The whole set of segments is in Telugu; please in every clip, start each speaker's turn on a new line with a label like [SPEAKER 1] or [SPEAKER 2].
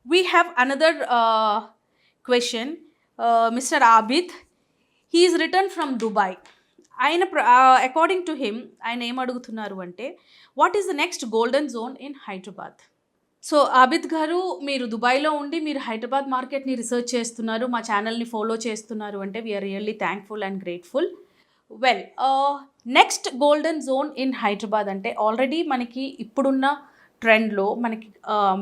[SPEAKER 1] We have another question. Mr. Abid, he is returned from Dubai. ఆయన అకార్డింగ్ టు హిమ్ ఆయన ఏం అడుగుతున్నారు అంటే what is the next golden zone in Hyderabad. So Abid గారు, మీరు దుబాయ్లో ఉండి మీరు హైదరాబాద్ మార్కెట్ని రీసెర్చ్ చేస్తున్నారు, మా ఛానల్ని ఫాలో చేస్తున్నారు అంటే we are really thankful and grateful. Well, next golden zone in Hyderabad అంటే ఆల్రెడీ మనకి ఇప్పుడున్న ట్రెండ్లో మనకి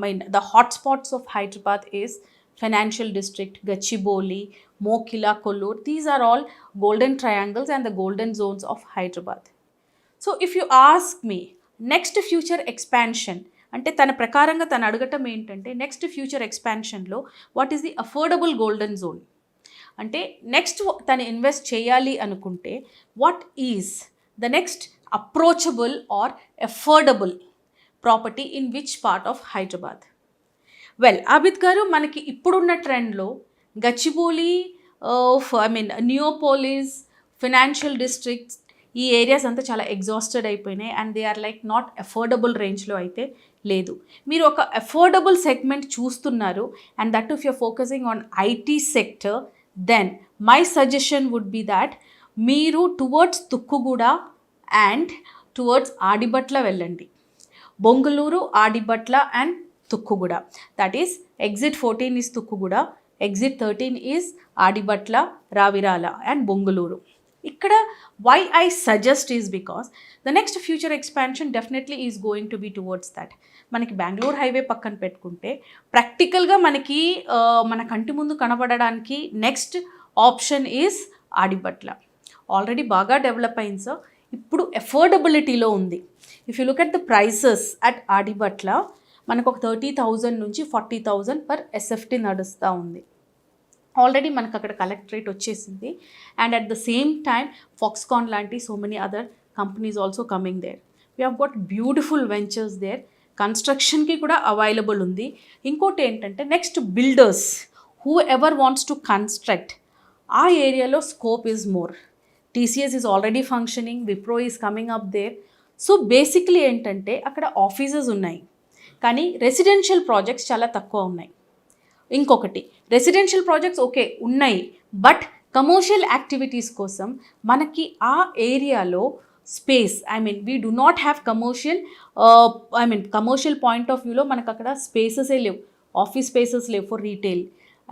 [SPEAKER 1] main the hotspots of Hyderabad is Financial District, Gachibowli, Mokila, Kollur. These are all golden triangles and the golden zones of Hyderabad. So if you ask me, next future expansion, అంటే తన ప్రకారంగా తను అడగటం ఏంటంటే నెక్స్ట్ ఫ్యూచర్ ఎక్స్పాన్షన్లో what is the affordable golden zone, అంటే నెక్స్ట్ తను ఇన్వెస్ట్ చేయాలి అనుకుంటే what is the next approachable or affordable property in which part of Hyderabad. Well Abid garu, మనకి ఇప్పుడున్న ట్రెండ్లో గచ్చిబౌలి, నియోపోలిస్, ఫినాన్షియల్ డిస్ట్రిక్ట్స్, ఈ ఏరియాస్ అంతా చాలా ఎగ్జాస్టెడ్ అయిపోయినాయి and they are like not affordable రేంజ్లో అయితే లేదు. మీరు ఒక అఫోర్డబుల్ సెగ్మెంట్ చూస్తున్నారు and that if your focusing on IT sector, then my suggestion would be that మీరు towards Tukkuguda and towards Adibatla వెళ్ళండి. Bongloor, Adibatla and Tukkuguda. That is, exit 14 is Tukkuguda, exit 13 is Adibatla, Ravirala and Bongaluru. Ikkada why I suggest is because the next future expansion definitely is going to be towards that. మనకి బెంగళూరు హైవే పక్కన పెట్టుకుంటే ప్రాక్టికల్గా మనకి మన కంటి ముందు కనబడడానికి next option is Adibatla. Already బాగా డెవలప్ అయింది సార్, ఇప్పుడు అఫోర్డబిలిటీలో ఉంది. If you look at the prices at Adibatla మనకు ఒక 30,000 నుంచి 40,000 పర్ ఎస్ఎఫ్టీ నడుస్తూ ఉంది. ఆల్రెడీ మనకు అక్కడ కలెక్టరేట్ వచ్చేసింది and at the same time Foxconn లాంటి so many other companies also coming there. We have got beautiful ventures there, కన్స్ట్రక్షన్కి కూడా అవైలబుల్ ఉంది. ఇంకోటి ఏంటంటే next builders whoever wants to construct, ఆ ఏరియాలో scope is more. TCS is already functioning, Wipro is coming up there. So basically ఏంటంటే అక్కడ ఆఫీసెస్ ఉన్నాయి కానీ రెసిడెన్షియల్ ప్రాజెక్ట్స్ చాలా తక్కువ ఉన్నాయి. ఇంకొకటి, రెసిడెన్షియల్ ప్రాజెక్ట్స్ ఓకే ఉన్నాయి, బట్ కమర్షియల్ యాక్టివిటీస్ కోసం మనకి ఆ ఏరియాలో space, we do not have commercial point of వ్యూలో మనకు అక్కడ స్పేసెసే లేవు, ఆఫీస్ స్పేసెస్ లేవు for retail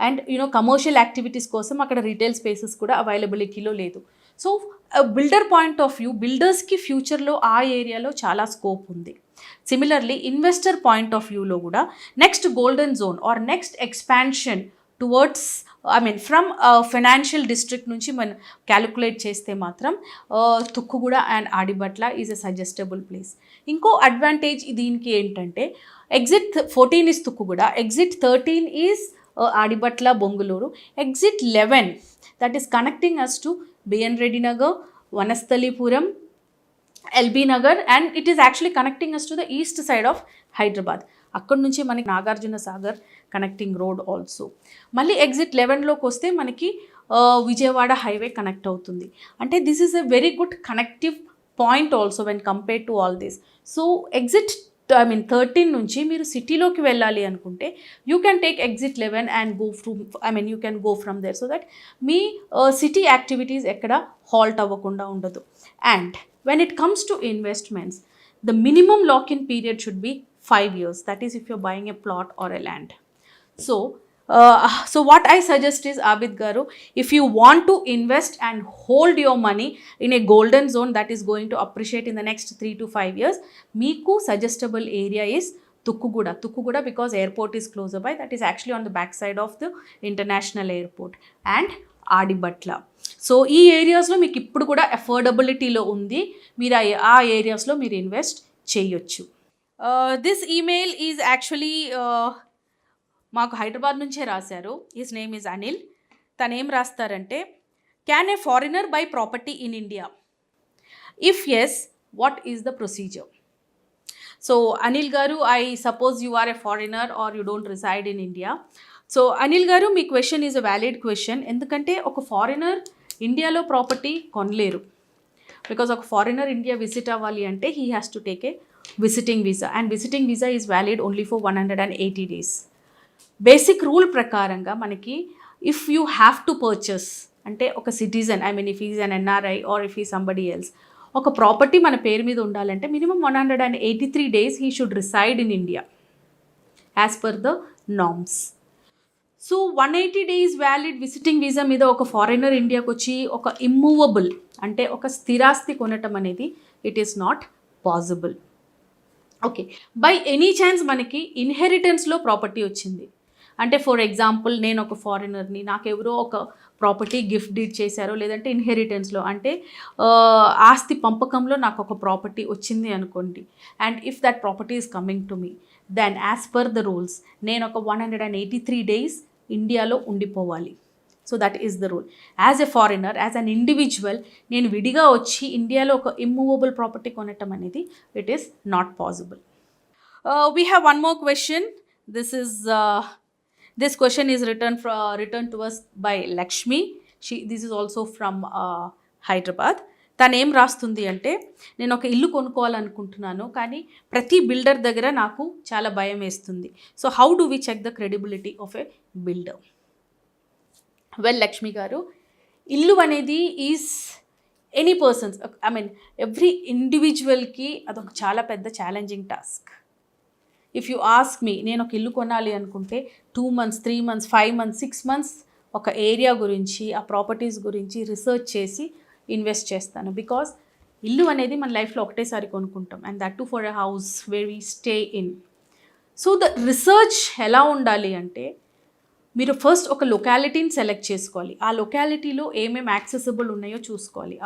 [SPEAKER 1] and commercial activities కోసం అక్కడ రీటైల్ స్పేసెస్ కూడా అవైలబిలిటీలో లేదు. So builder point of view, బిల్డర్స్కి ఫ్యూచర్లో ఆ ఏరియాలో చాలా స్కోప్ ఉంది. సిమిలర్లీ ఇన్వెస్టర్ పాయింట్ ఆఫ్ వ్యూలో కూడా next golden zone or next expansion towards from financial district నుంచి మనం క్యాలిక్యులేట్ చేస్తే మాత్రం Tukkuguda and Adibatla is a suggestable place. ఇంకో అడ్వాంటేజ్ దీనికి ఏంటంటే exit 14 is Tukkuguda, exit 13 is Adibatla, Bongloor, exit 11 that is connecting us to B N Reddy Nagar, Vanasthalipuram, L B Nagar and it is actually connecting us to the east side of Hyderabad. అక్కడ నుంచి మనకి Nagarjuna Sagar connecting road also. మళ్ళీ ఎగ్జిట్ 11లోకి వస్తే మనకి విజయవాడ హైవే కనెక్ట్ అవుతుంది. అంటే this is a very good connective point also when compare to all this. So exit 13 నుంచి మీరు సిటీలోకి వెళ్ళాలి అనుకుంటే you can take exit 11 and go you can go from there so that మీ సిటీ యాక్టివిటీస్ ఎక్కడ హాల్ట్ అవ్వకుండా ఉండదు. And when it comes to investments, the minimum lock-in period should be 5 years. That is if you're buying a plot or a land. So what I suggest is, Abid Garu, if you want to invest and hold your money in a golden zone that is going to appreciate in the next 3 to 5 years, meeku suggestible area is Tukkuguda because airport is closer by. That is actually on the back side of the international airport. And Adibatla. So ఈ ఏరియాస్లో మీకు ఇప్పుడు కూడా అఫోర్డబిలిటీలో ఉంది, మీరు ఆ ఏరియాస్లో మీరు ఇన్వెస్ట్ చేయొచ్చు. దిస్ ఈమెయిల్ ఈజ్ యాక్చువల్లీ మాకు హైదరాబాద్ నుంచే రాశారు. His name is Anil. తను ఏం రాస్తారంటే, can a foreigner buy property in India? If yes, what is the procedure? So Anil garu, I suppose you are a foreigner or you don't reside in India. So Anil garu, మీ question is a valid question. ఎందుకంటే ఒక ఫారినర్ ఇండియాలో ప్రాపర్టీ కొనలేరు. బికాజ్ ఒక ఫారినర్ ఇండియా విజిట్ అవ్వాలి అంటే he has to take a visiting visa and visiting visa is valid only for 180 days. Basic rule ప్రకారంగా మనకి if you have to purchase అంటే ఒక citizen, I mean if is an NRI or if ఈ సంబడి ఎల్స్, ఒక ప్రాపర్టీ మన పేరు మీద ఉండాలంటే minimum 183 days he should reside in India as per the norms. So 180 days valid visiting visa మీద ఒక ఫారినర్ ఇండియాకి వచ్చి ఒక ఇమ్మూవబుల్ అంటే ఒక స్థిరాస్తి కొనటం అనేది it is not possible. Okay, by any chance మనకి ఇన్హెరిటెన్స్లో ప్రాపర్టీ వచ్చింది అంటే ఫర్ ఎగ్జాంపుల్ నేను ఒక ఫారినర్ని, నాకు ఎవరో ఒక ప్రాపర్టీ గిఫ్ట్ డీడ్ చేశారో లేదంటే ఇన్హెరిటెన్స్లో అంటే ఆస్తి పంపకంలో నాకు ఒక ప్రాపర్టీ వచ్చింది అనుకోండి, and if that property is coming to me, then as per the rules నేను ఒక 183 days ఇండియాలో ఉండిపోవాలి. So that is the rule. As a foreigner, as an individual నేను విడిగా వచ్చి ఇండియాలో ఒక ఇమ్మూవబుల్ ప్రాపర్టీ కొనటం అనేది it is not possible. We have one more question. This question is written to us by Lakshmi. This is also from Hyderabad. తను ఏం రాస్తుంది అంటే, నేను ఒక ఇల్లు కొనుక్కోవాలనుకుంటున్నాను కానీ ప్రతి బిల్డర్ దగ్గర నాకు చాలా భయం వేస్తుంది. So how do we check the credibility of a builder? Well Lakshmi garu, ఇల్లు అనేది is any persons, I mean every ఇండివిజువల్కి అదొక చాలా పెద్ద challenging task. If you ask me, నేను ఒక ఇల్లు కొనాలి అనుకుంటే 2 months, 3 months, 5 months, 6 months ఒక ఏరియా గురించి, ఆ ప్రాపర్టీస్ గురించి రీసెర్చ్ చేసి ఇన్వెస్ట్ చేస్తాను. బికాస్ ఇల్లు అనేది మన లైఫ్లో ఒకటేసారి కొనుక్కుంటాం, and that to for a house where we stay in. So the research ఎలా ఉండాలి అంటే, మీరు ఫస్ట్ ఒక లొకాలిటీని సెలెక్ట్ చేసుకోవాలి. ఆ లొకాలిటీలో ఏమేమి యాక్సెసిబుల్ ఉన్నాయో చూసుకోవాలి.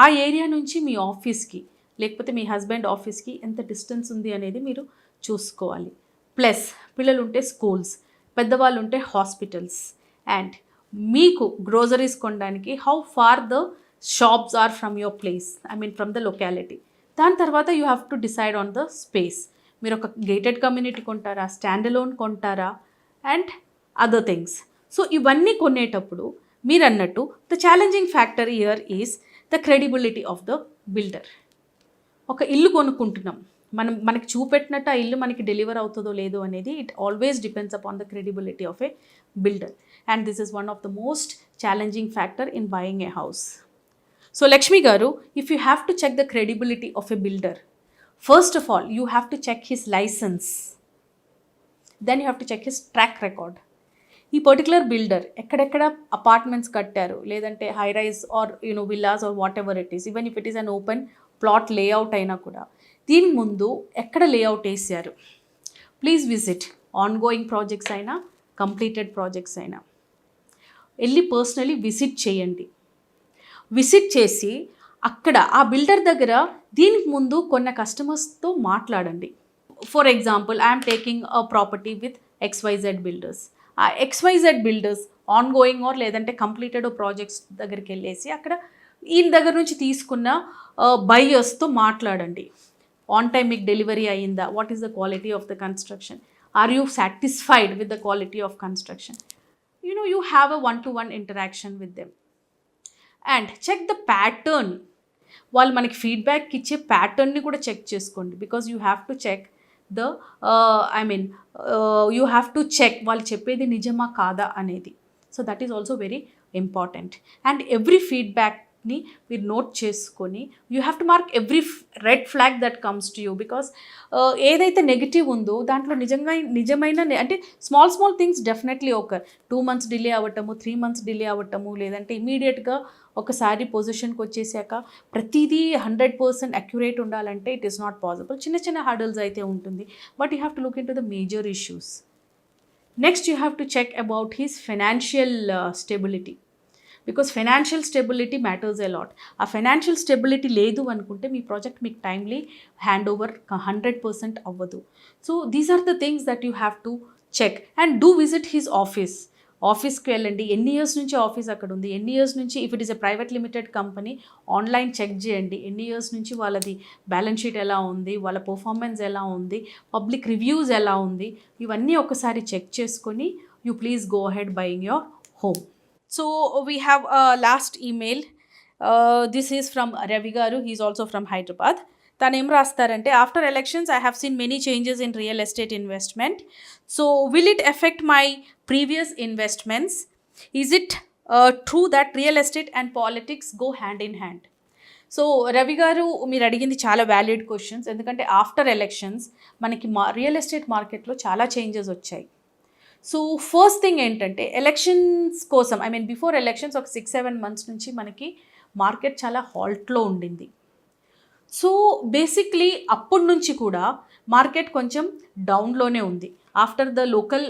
[SPEAKER 1] ఆ ఏరియా నుంచి మీ ఆఫీస్కి లేకపోతే మీ హస్బెండ్ ఆఫీస్కి ఎంత డిస్టెన్స్ ఉంది అనేది మీరు చూసుకోవాలి. ప్లస్ పిల్లలు ఉంటే స్కూల్స్, పెద్దవాళ్ళు ఉంటే హాస్పిటల్స్, అండ్ మీకు గ్రోసరీస్ కొనడానికి how far the shops are from your place, I mean from the locality. దాని తర్వాత you have to decide on the space. మీరు ఒక గేటెడ్ కమ్యూనిటీ కొంటారా, స్టాండ్ అలోన్ కొంటారా, అండ్ అదర్ థింగ్స్. సో ఇవన్నీ కొనేటప్పుడు మీరు అన్నట్టు the challenging factor here is the credibility of the builder. ఒక ఇల్లు కొనుక్కుంటున్నాం, మనకి చూపెట్టినట్టు ఆ ఇల్లు మనకి డెలివర్ అవుతుందో లేదో అనేది it always depends upon the credibility of a builder, and this is one of the most challenging factor in buying a house. So Lakshmi garu, if you have to check the credibility of a builder, first of all you have to check his license, then you have to check his track record. ఈ పర్టికులర్ బిల్డర్ ఎక్కడెక్కడ అపార్ట్మెంట్స్ కట్టారు, లేదంటే high rise or villas or what ever it is, even if it is an open plot layout అయినా కూడా దీని ముందు ఎక్కడ లేఅవుట్ వేసారు. Please visit, on going projects అయినా కంప్లీటెడ్ ప్రాజెక్ట్స్ అయినా వెళ్ళి పర్సనలీ విజిట్ చేయండి. విజిట్ చేసి అక్కడ ఆ బిల్డర్ దగ్గర దీనికి ముందు కొన్న కస్టమర్స్తో మాట్లాడండి. For example, I'm taking a property with XYZ builders. ఆ XYZ builders on going or లేదంటే కంప్లీటెడ్ ప్రాజెక్ట్స్ దగ్గరికి వెళ్ళేసి అక్కడ ఈయన దగ్గర నుంచి తీసుకున్న బయ్యర్స్తో మాట్లాడండి. ఆన్ టైం మీకు డెలివరీ అయ్యిందా, what is the quality of the construction, are you satisfied with the quality of construction. You have a 1-to-1 interaction with them and check the pattern. వాళ్ళు మనకి ఫీడ్బ్యాక్ ఇచ్చే ప్యాటర్న్ని కూడా చెక్ చేసుకోండి. Because you have to check the you have to check వాళ్ళు చెప్పేది నిజమా కాదా అనేది. So that is also very important. And every ఫీడ్బ్యాక్ని మీరు నోట్ చేసుకొని you have to mark every red flag that comes to you. Because ఏదైతే నెగిటివ్ ఉందో దాంట్లో నిజమైన అంటే స్మాల్ థింగ్స్ డెఫినెట్లీ ఒకర్ 2 months డిలే అవ్వటము, 3 months డిలే అవ్వటము, లేదంటే ఇమీడియట్గా ఒకసారి పొజిషన్కి వచ్చేసాక ప్రతిదీ 100% అక్యురేట్ ఉండాలంటే ఇట్ ఈస్ నాట్ పాసిబుల్. చిన్న హర్డల్స్ అయితే ఉంటుంది, but you have to look in to the major issues. Next you have to check about his financial stability, because financial stability matters a lot. ఆ ఫైనాన్షియల్ స్టెబిలిటీ లేదు అనుకుంటే మీ ప్రాజెక్ట్ మీకు టైమ్లీ హ్యాండ్ ఓవర్ 100% అవ్వదు. So these are the things that you have to check and do visit his ఆఫీస్కి వెళ్ళండి. ఎన్ని ఇయర్స్ నుంచి ఆఫీస్ అక్కడ ఉంది, ఎన్ని ఇయర్స్ నుంచి, if it is a private limited company online check చేయండి. ఎన్ని ఇయర్స్ నుంచి వాళ్ళది బ్యాలెన్స్ షీట్ ఎలా ఉంది, వాళ్ళ పర్ఫార్మెన్స్ ఎలా ఉంది, పబ్లిక్ రివ్యూస్ ఎలా ఉంది, ఇవన్నీ ఒకసారి చెక్ చేసుకొని you please go ahead buying your home. So we have a last email. This is from Ravi Garu. He is also from Hyderabad. తను ఏం రాస్తారంటే after elections I have seen many changes in real estate investment. So will it effect my previous investments? Is it true that real estate and politics go hand in hand? So Ravi garu, మీరు అడిగింది చాలా వ్యాలిడ్ క్వశ్చన్స్. ఎందుకంటే ఆఫ్టర్ ఎలక్షన్స్ మనకి రియల్ ఎస్టేట్ మార్కెట్లో చాలా చేంజెస్ వచ్చాయి. సో ఫస్ట్ థింగ్ ఏంటంటే ఎలక్షన్స్ కోసం, ఐ మీన్ బిఫోర్ ఎలక్షన్స్ ఒక 6-7 months నుంచి మనకి మార్కెట్ చాలా హాల్ట్లో ఉండింది. సో బేసిక్లీ అప్పటి నుంచి కూడా మార్కెట్ కొంచెం డౌన్లోనే ఉంది. After the local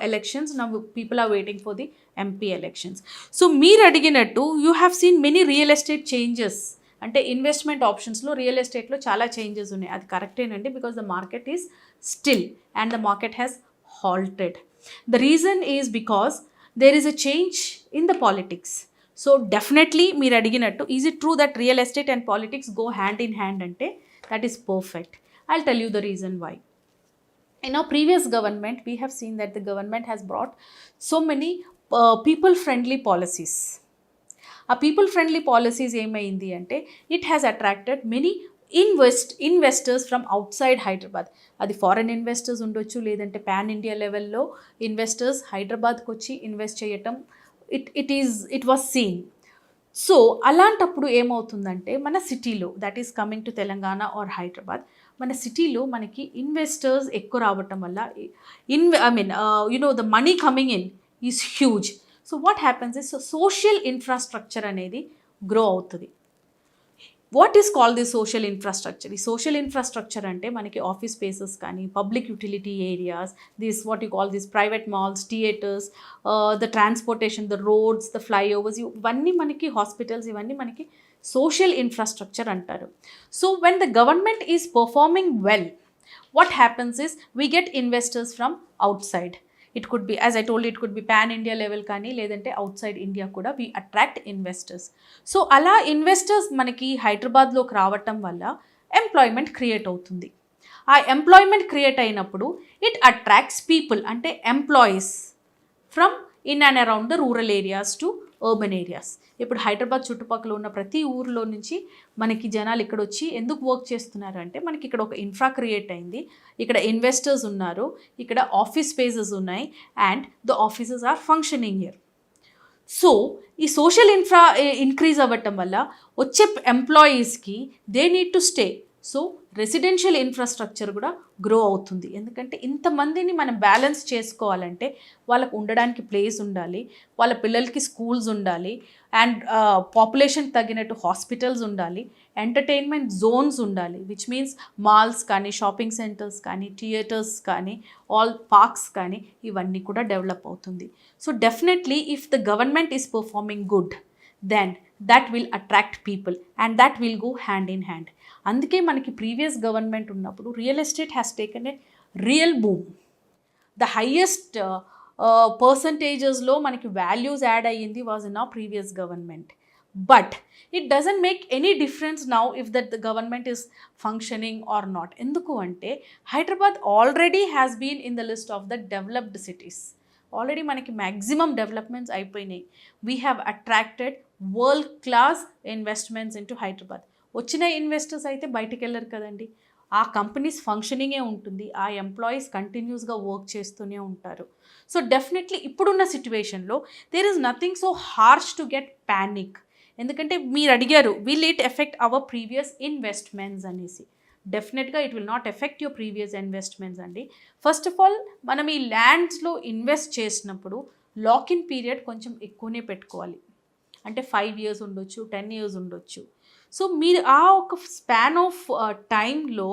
[SPEAKER 1] elections now people are waiting for the MP elections. So మీరు అడిగినట్టు you have seen many real estate changes. అంటే ఇన్వెస్ట్మెంట్ ఆప్షన్స్లో రియల్ ఎస్టేట్లో చాలా చేంజెస్ ఉన్నాయి. అది కరెక్టేనండి, because the market is still and the market has halted. The reason is because there is a change in the politics. So definitely మీరు అడిగినట్టు is it true that real estate and politics go hand in hand అంటే that is perfect. I'll tell you the reason why. In our previous government we have seen that the government has brought so many people friendly policies. ఆ పీపుల్ ఫ్రెండ్లీ పాలసీస్ ఏమైంది అంటే it has attracted many investors from outside Hyderabad. అది ఫారెన్ ఇన్వెస్టర్స్ ఉండొచ్చు, లేదంటే పాన్ ఇండియా లెవెల్లో ఇన్వెస్టర్స్ హైదరాబాద్కి వచ్చి ఇన్వెస్ట్ చేయటం ఇట్ వాస్ సీన్. సో అలాంటప్పుడు ఏమవుతుందంటే మన సిటీలో, that is coming to Telangana or Hyderabad, మన సిటీలో మనకి ఇన్వెస్టర్స్ ఎక్కువ రావటం వల్ల the money coming in is huge. So what happens is social infrastructure అనేది గ్రో అవుతుంది. What is called the social infrastructure? ఈ సోషల్ ఇన్ఫ్రాస్ట్రక్చర్ అంటే మనకి ఆఫీస్ స్పేసెస్ కానీ, public utility areas, this what you call this private malls, theatres, the transportation, the roads, the flyovers, ఇవన్నీ మనకి హాస్పిటల్స్, ఇవన్నీ మనకి సోషల్ ఇన్ఫ్రాస్ట్రక్చర్ అంటారు. So when the government is performing well, what happens is we get investors from outside. It could be, as I told you, it could be pan India level కానీ, లేదంటే outside India కూడా we attract investors. సో అలా ఇన్వెస్టర్స్ మనకి హైదరాబాద్లోకి రావటం వల్ల ఎంప్లాయ్మెంట్ క్రియేట్ అవుతుంది. ఆ ఎంప్లాయ్మెంట్ క్రియేట్ అయినప్పుడు ఇట్ అట్రాక్ట్స్ పీపుల్, అంటే employees from in and around the rural areas to urban areas. ఇప్పుడు హైదరాబాద్ చుట్టుపక్కల ఉన్న ప్రతి ఊరిలో నుంచి మనకి జనాలు ఇక్కడ వచ్చి ఎందుకు వర్క్ చేస్తున్నారు అంటే మనకి ఇక్కడ ఒక ఇన్ఫ్రా క్రియేట్ అయింది, ఇక్కడ ఇన్వెస్టర్స్ ఉన్నారు, ఇక్కడ ఆఫీస్ స్పేసెస్ ఉన్నాయి, and the offices are functioning here. So ఈ సోషల్ ఇన్ఫ్రా ఇంక్రీజ్ అవ్వటం వల్ల వచ్చే ఎంప్లాయీస్కి they need to stay. So residential infrastructure కూడా గ్రో అవుతుంది. ఎందుకంటే ఇంతమందిని మనం బ్యాలెన్స్ చేసుకోవాలంటే వాళ్ళకు ఉండడానికి ప్లేస్ ఉండాలి, వాళ్ళ పిల్లలకి స్కూల్స్ ఉండాలి, అండ్ పాపులేషన్ తగినట్టు హాస్పిటల్స్ ఉండాలి, ఎంటర్టైన్మెంట్ జోన్స్ ఉండాలి, విచ్ మీన్స్ మాల్స్ కానీ, షాపింగ్ సెంటర్స్ కానీ, థియేటర్స్ కానీ, ఆల్ పార్క్స్ కానీ, ఇవన్నీ కూడా డెవలప్ అవుతుంది. So definitely if the government is performing good, then that will attract people and that will go hand in hand. అందుకే మనకి ప్రీవియస్ గవర్నమెంట్ ఉన్నప్పుడు real estate has taken a real boom. The highest పర్సంటేజెస్లో మనకి వాల్యూస్ యాడ్ అయ్యింది was in our previous government. But it doesn't make any difference now if that the government is functioning or not. ఎందుకు అంటే Hyderabad already has been in the list of the developed cities. Already మనకి మ్యాక్సిమం డెవలప్మెంట్స్ అయిపోయినాయి. We have attracted world class investments into Hyderabad. వచ్చిన ఇన్వెస్టర్స్ అయితే బయటికి వెళ్ళరు కదండి, ఆ కంపెనీస్ ఫంక్షనింగే ఉంటుంది, ఆ ఎంప్లాయీస్ కంటిన్యూస్గా వర్క్ చేస్తూనే ఉంటారు. సో డెఫినెట్లీ ఇప్పుడున్న సిచ్యువేషన్లో there is nothing so harsh to get panic. ఎందుకంటే మీరు అడిగారు will it affect our previous investments అనేసి. డెఫినెట్గా it will not affect your previous investments అండి. ఫస్ట్ ఆఫ్ ఆల్ మనం ఈ ల్యాండ్స్లో ఇన్వెస్ట్ చేసినప్పుడు లాక్ ఇన్ పీరియడ్ కొంచెం ఎక్కువనే పెట్టుకోవాలి. అంటే 5 years ఉండొచ్చు, 10 years ఉండొచ్చు. సో మీరు ఆ ఒక స్పాన్ ఆఫ్ టైంలో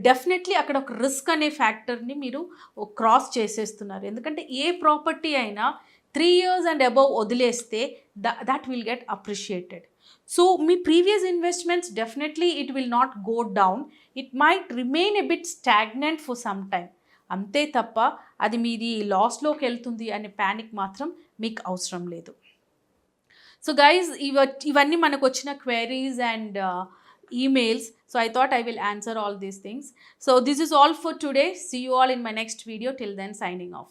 [SPEAKER 1] డెఫినెట్లీ అక్కడ ఒక రిస్క్ అనే ఫ్యాక్టర్ని మీరు క్రాస్ చేసేస్తున్నారు. ఎందుకంటే ఏ ప్రాపర్టీ అయినా 3 years and above వదిలేస్తే that will get appreciated. So me previous investments definitely it will not go down, it might remain a bit stagnant for some time. అంతే తప్ప అది మీది లాస్లోకి వెళ్తుంది అనే ప్యానిక్ మాత్రం మీకు అవసరం లేదు. సో గైజ్, ఇవన్నీ మనకు వచ్చిన queries and emails. So I thought I will answer all these things. So this is all for today. See you all in my next video. Till then, signing off.